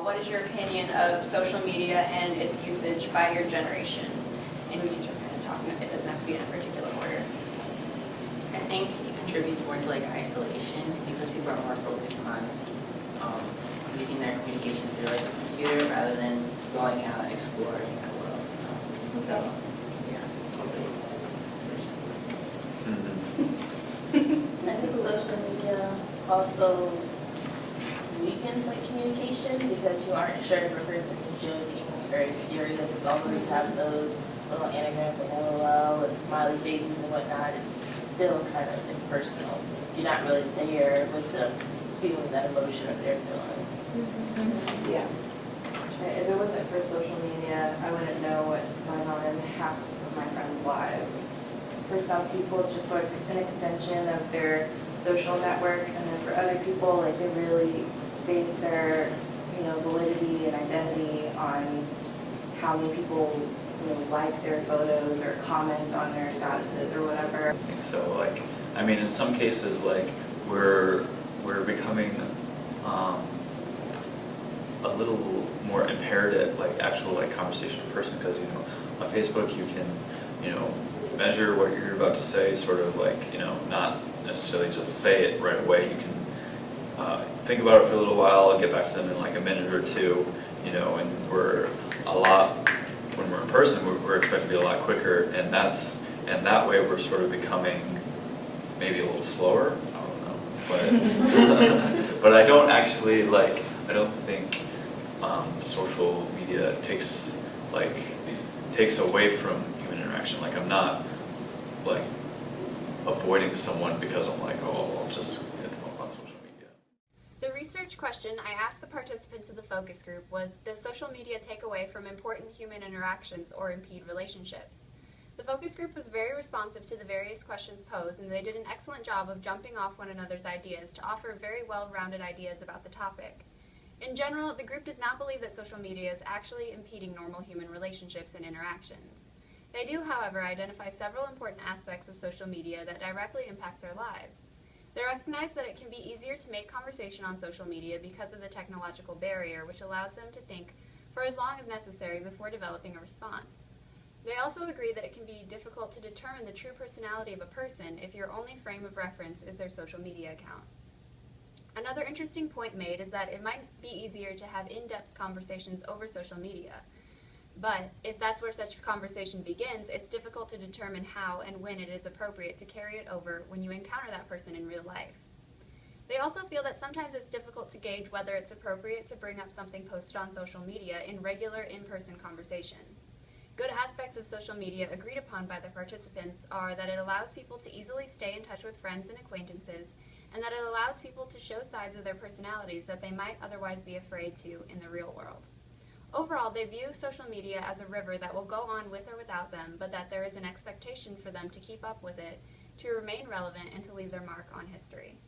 what is your opinion of social media and its usage by your generation? And we can just kind of talk, it doesn't have to be in a particular order. I think it contributes more to like isolation because people are more focused on using their communication through like a computer rather than going out and exploring the world. So yeah, hopefully it's I think social media also weakens like communication because you aren't sure if a person is joking or very serious. Although you have those little anagrams like LOL and smiley faces and whatnot, it's still kind of impersonal. You're not really there with them feeling that emotion that they're feeling. Yeah. Right. If it wasn't for social media, I wouldn't know what's going on in half of my friends' lives. For some people, it's just like an extension of their social network, and then for other people, like they really base their, validity and identity on how many people, like their photos or comment on their statuses or whatever. I think so. Like, I mean, in some cases, like we're becoming a little more imperative, like actual like conversational person, because on Facebook you can measure what you're about to say, sort of like not necessarily just say it right away. You can think about it for a little while and get back to them in like a minute or two, and when we're in person, we're expected to be a lot quicker, and that way we're sort of becoming maybe a little slower. I don't know, but I don't actually I don't think social media takes away from human interaction. Like, I'm not like avoiding someone because I'm like, oh, I'll just hit them up on social media. The research question I asked the participants of the focus group was, does social media take away from important human interactions or impede relationships? The focus group was very responsive to the various questions posed, and they did an excellent job of jumping off one another's ideas to offer very well-rounded ideas about the topic. In general, the group does not believe that social media is actually impeding normal human relationships and interactions. They do, however, identify several important aspects of social media that directly impact their lives. They recognize that it can be easier to make conversation on social media because of the technological barrier, which allows them to think for as long as necessary before developing a response. They also agree that it can be difficult to determine the true personality of a person if your only frame of reference is their social media account. Another interesting point made is that it might be easier to have in-depth conversations over social media, but if that's where such a conversation begins, it's difficult to determine how and when it is appropriate to carry it over when you encounter that person in real life. They also feel that sometimes it's difficult to gauge whether it's appropriate to bring up something posted on social media in regular in-person conversation. Good aspects of social media agreed upon by the participants are that it allows people to easily stay in touch with friends and acquaintances, and that it allows people to show sides of their personalities that they might otherwise be afraid to in the real world. Overall, they view social media as a river that will go on with or without them, but that there is an expectation for them to keep up with it, to remain relevant, and to leave their mark on history.